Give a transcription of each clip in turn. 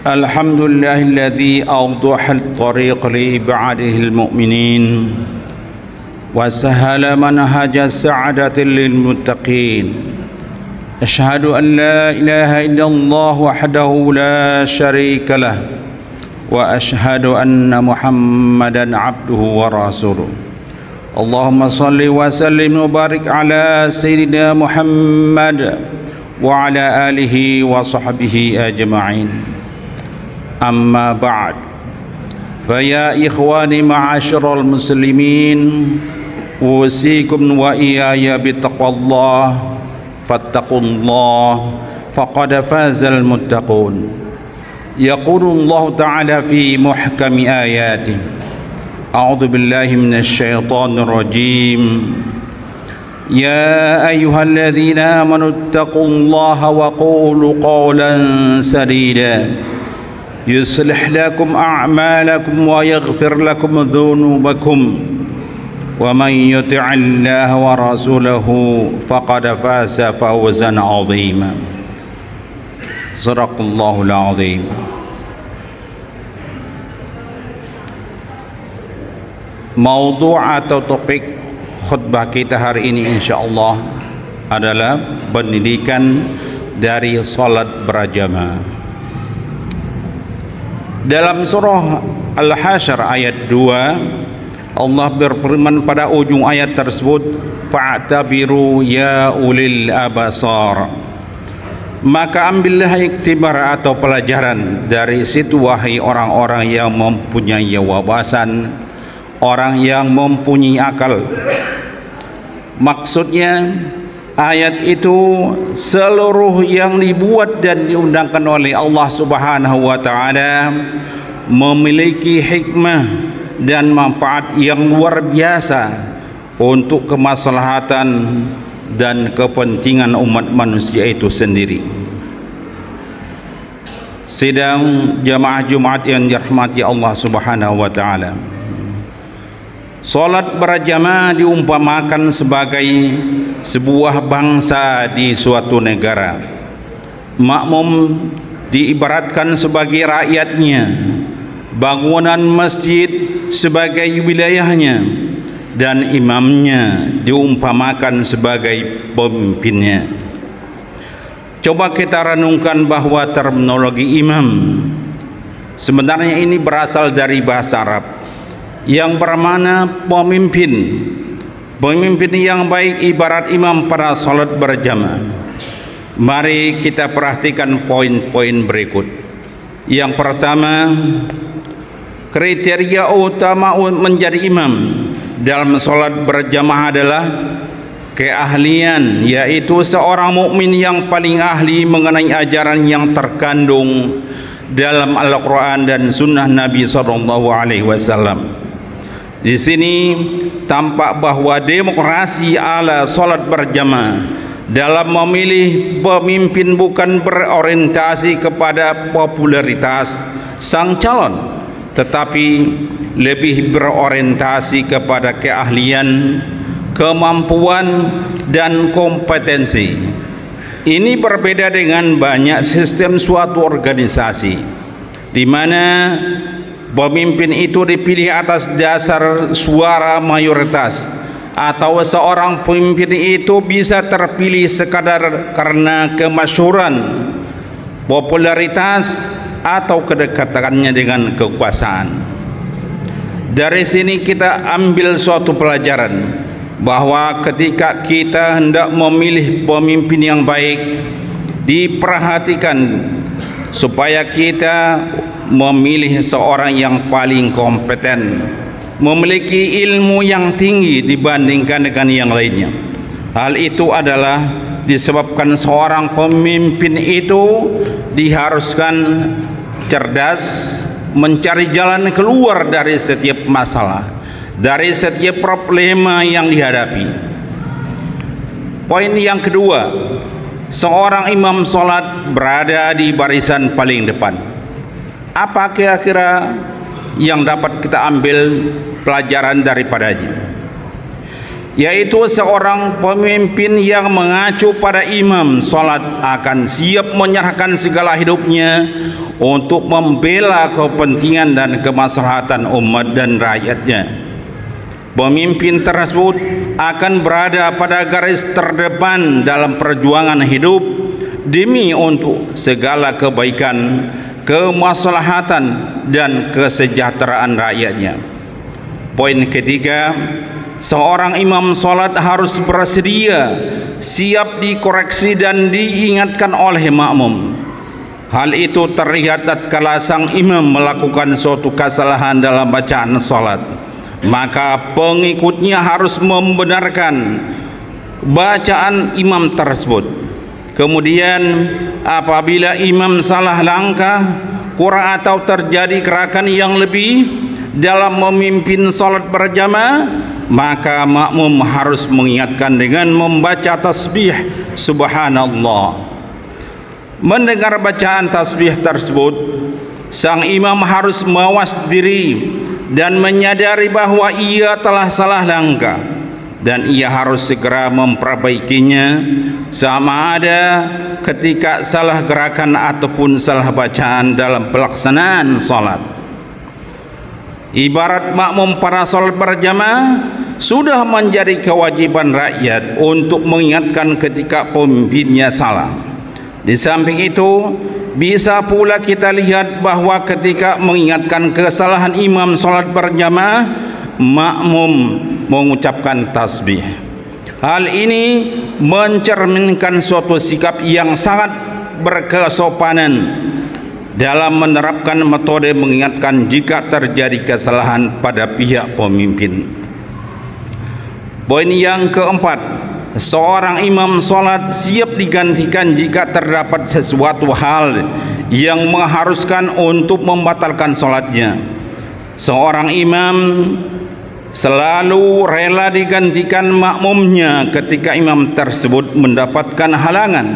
Alhamdulillahilladzi awdaha at-tariq li ibadihi al-mu'minin wa sahala manhaja sa'adatin lil muttaqin. Asyhadu an la ilaha illallah wahdahu la syarika lah wa asyhadu anna Muhammadan abduhu wa rasuluh. Allahumma salli wa sallim wa barik ala sayyidina Muhammad wa ala alihi wa sahbihi ajma'in. Amma ba'd, faya ikhwani ma'asyiral muslimin, usikum wa iyaya bittaqwallah, fattaqullah faqad fazal muttaqun. Yaqulullahu ta'ala fi muhkami ayatih, a'udzu billahi minasy syaithanir rajim. Ya ayyuhalladzina amanu taqullaha wa qulu qawlan sadida yuslih lakum a'malakum wa yaghfir lakum dhunubakum wa man yuti'illaha wa rasulahu faqad faza fawzan 'azima. Sadaqallahul 'azim. Maudhu' atau topik khutbah kita hari ini insyaallah adalah pendidikan dari salat berjamaah. Dalam surah Al-Hasyr ayat 2, Allah berfirman pada ujung ayat tersebut, fa'tabiru ya ulil abasar, maka ambillah iktibar atau pelajaran dari situ wahai orang-orang yang mempunyai wawasan, orang yang mempunyai akal. Maksudnya ayat itu seluruh yang dibuat dan diundangkan oleh Allah Subhanahu wa taala memiliki hikmah dan manfaat yang luar biasa untuk kemaslahatan dan kepentingan umat manusia itu sendiri. Sidang jamaah Jumat yang dirahmati Allah Subhanahu wa taala, salat berjamaah diumpamakan sebagai sebuah bangsa di suatu negara. Makmum diibaratkan sebagai rakyatnya, bangunan masjid sebagai wilayahnya, dan imamnya diumpamakan sebagai pemimpinnya. Coba kita renungkan bahwa terminologi imam sebenarnya ini berasal dari bahasa Arab yang bermakna pemimpin. Pemimpin yang baik ibarat imam pada salat berjamaah. Mari kita perhatikan poin-poin berikut. Yang pertama, kriteria utama menjadi imam dalam salat berjamaah adalah keahlian, yaitu seorang mukmin yang paling ahli mengenai ajaran yang terkandung dalam Al-Quran dan Sunnah Nabi SAW. Di sini tampak bahwa demokrasi ala salat berjamaah dalam memilih pemimpin bukan berorientasi kepada popularitas sang calon, tetapi lebih berorientasi kepada keahlian, kemampuan, dan kompetensi. Ini berbeda dengan banyak sistem suatu organisasi di mana pemimpin itu dipilih atas dasar suara mayoritas, atau seorang pemimpin itu bisa terpilih sekadar karena kemasyhuran, popularitas, atau kedekatannya dengan kekuasaan. Dari sini kita ambil suatu pelajaran bahwa ketika kita hendak memilih pemimpin yang baik, diperhatikan supaya kita memilih seorang yang paling kompeten, memiliki ilmu yang tinggi dibandingkan dengan yang lainnya. Hal itu adalah disebabkan seorang pemimpin itu diharuskan cerdas, mencari jalan keluar dari setiap masalah, dari setiap problema yang dihadapi. Poin yang kedua, seorang imam salat berada di barisan paling depan. Apa kira-kira yang dapat kita ambil pelajaran daripadanya? yaitu seorang pemimpin yang mengacu pada imam solat akan siap menyerahkan segala hidupnya untuk membela kepentingan dan kemaslahatan umat dan rakyatnya. Pemimpin tersebut akan berada pada garis terdepan dalam perjuangan hidup demi untuk segala kebaikan, kemaslahatan dan kesejahteraan rakyatnya. Poin ketiga, seorang imam solat harus bersedia siap dikoreksi dan diingatkan oleh makmum. Hal itu terlihat tatkala sang imam melakukan suatu kesalahan dalam bacaan solat, maka pengikutnya harus membenarkan bacaan imam tersebut. Kemudian apabila imam salah langkah, kurang atau terjadi gerakan yang lebih dalam memimpin salat berjamaah, maka makmum harus mengingatkan dengan membaca tasbih subhanallah. Mendengar bacaan tasbih tersebut, sang imam harus mawas diri dan menyadari bahwa ia telah salah langkah, dan ia harus segera memperbaikinya, sama ada ketika salah gerakan ataupun salah bacaan dalam pelaksanaan salat. Ibarat makmum pada salat berjamaah sudah menjadi kewajiban rakyat untuk mengingatkan ketika pemimpinnya salah. Di samping itu, bisa pula kita lihat bahwa ketika mengingatkan kesalahan imam salat berjamaah, makmum mengucapkan tasbih. Hal ini mencerminkan suatu sikap yang sangat berkesopanan dalam menerapkan metode mengingatkan jika terjadi kesalahan pada pihak pemimpin. Poin yang keempat, seorang imam solat siap digantikan jika terdapat sesuatu hal yang mengharuskan untuk membatalkan solatnya. Seorang imam selalu rela digantikan makmumnya ketika imam tersebut mendapatkan halangan.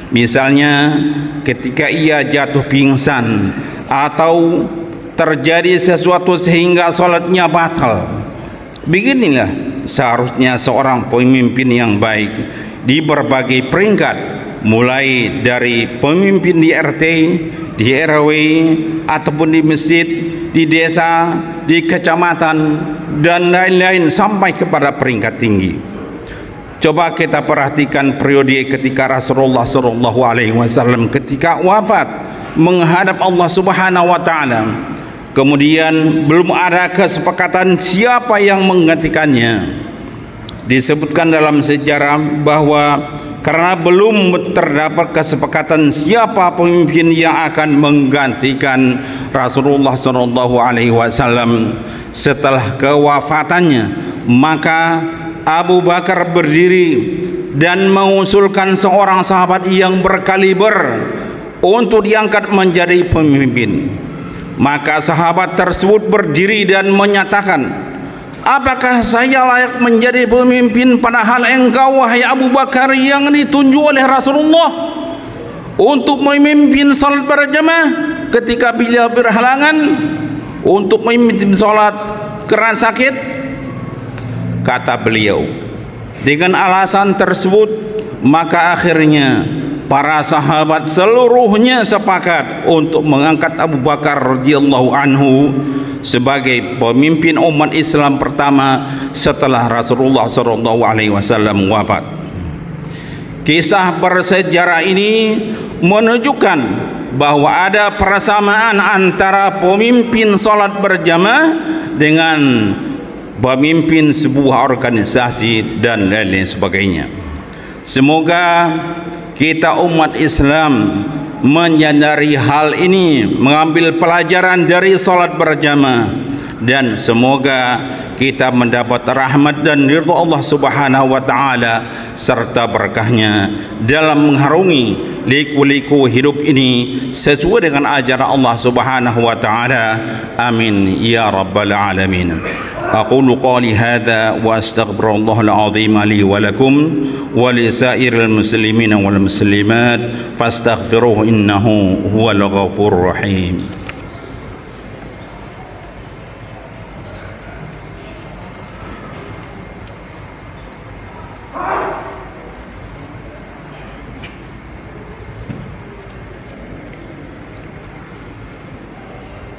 Misalnya ketika ia jatuh pingsan atau terjadi sesuatu sehingga solatnya batal. Beginilah seharusnya seorang pemimpin yang baik di berbagai peringkat, mulai dari pemimpin di RT, di RW, ataupun di masjid, di desa, di kecamatan, dan lain-lain sampai kepada peringkat tinggi. Coba kita perhatikan periode ketika Rasulullah SAW ketika wafat menghadap Allah Subhanahu wa taala. Kemudian belum ada kesepakatan siapa yang menggantikannya. Disebutkan dalam sejarah bahwa karena belum terdapat kesepakatan siapa pemimpin yang akan menggantikan Rasulullah SAW setelah kewafatannya, maka Abu Bakar berdiri dan mengusulkan seorang sahabat yang berkaliber untuk diangkat menjadi pemimpin. Maka sahabat tersebut berdiri dan menyatakan, apakah saya layak menjadi pemimpin padahal engkau wahai Abu Bakar yang ditunjuk oleh Rasulullah untuk memimpin salat berjamaah ketika beliau berhalangan untuk memimpin salat karena sakit? Kata beliau. Dengan alasan tersebut, maka akhirnya para sahabat seluruhnya sepakat untuk mengangkat Abu Bakar radhiyallahu anhu sebagai pemimpin umat Islam pertama setelah Rasulullah SAW wafat. Kisah bersejarah ini menunjukkan bahwa ada persamaan antara pemimpin salat berjamaah dengan pemimpin sebuah organisasi dan lain-lain sebagainya. Semoga kita umat Islam menyadari hal ini, mengambil pelajaran dari salat berjamaah, dan semoga kita mendapat rahmat dan ridha Allah Subhanahu wa taala serta berkahnya dalam mengharungi liku-liku hidup ini sesuai dengan ajaran Allah Subhanahu wa taala. Amin ya rabbal alamin. أقول قولي هذا وأستغفر الله العظيم لي ولكم ولسائر المسلمين والمسلمات فاستغفروه إنه هو الغفور الرحيم.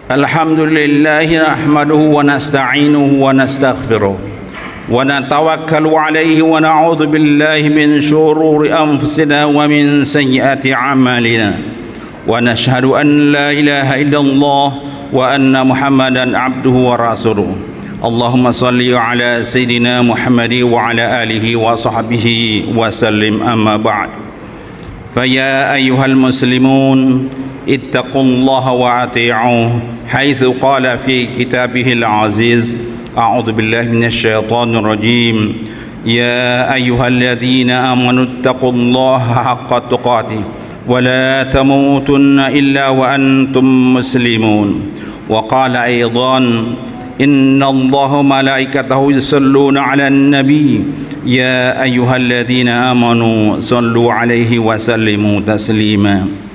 Alhamdulillah nahmaduhu wa nasta'inuhu wa nastaghfiruh wa natawakkalu alayhi wa na'udzu billahi min shururi anfusina wa min sayyiati a'malina wa nashhadu an la ilaha illallah wa anna Muhammadan abduhu wa rasuluh. Allahumma salli ala sayyidina Muhammadi wa ala alihi wa sahbihi wa sallim, amma ba'd. Faya ayyuhal muslimun ittaqullaha wa ati'uhu حيث قال في كتابه العزيز أعوذ بالله من الشيطان الرجيم يا أيها الذين آمنوا اتقوا الله حق تقاته ولا تموتن إلا وأنتم مسلمون. وقال أيضا إن الله وملائكته يصلون على النبي يا أيها الذين آمنوا صلوا عليه وسلموا تسليما.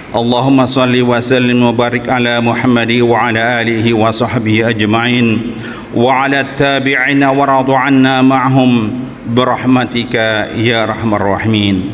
Allahumma salli wa sallim wa barik ala Muhammadi wa ala alihi wa sahbihi ajma'in wa ala tabi'ina wa radu anna ma'hum birahmatika ya rahmar rahimin.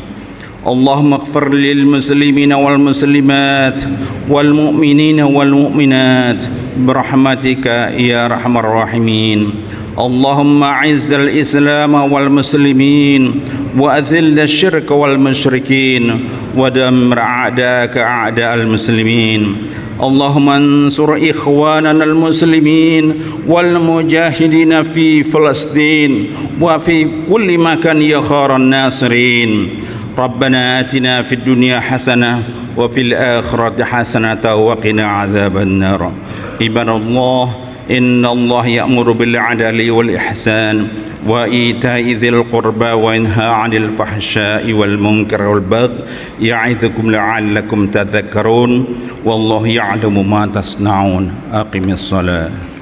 Allahumma ighfir lil muslimina wal muslimat wal mu'minina wal mu'minat birahmatika ya rahmar rahimin. Allahumma a'izzal islam wal muslimin wa adhill asyirka wal musyrikin wa dammir a'daka a'da'al muslimin. Allahumma ansur ikhwanana al muslimin wal mujahidin fi Palestin wa fi kulli makan ya khairan nasirin. Rabbana atina fid dunya hasanah wa fil akhirati hasanah wa qina adzaban nar. Ibadallah, إن الله يأمر بالعدل والإحسان وإيتاء ذي القربى وينهى عن الفحشاء والمنكر والبغي يعظكم لعلكم تذكرون والله يعلم ما تصنعون. أقم الصلاة.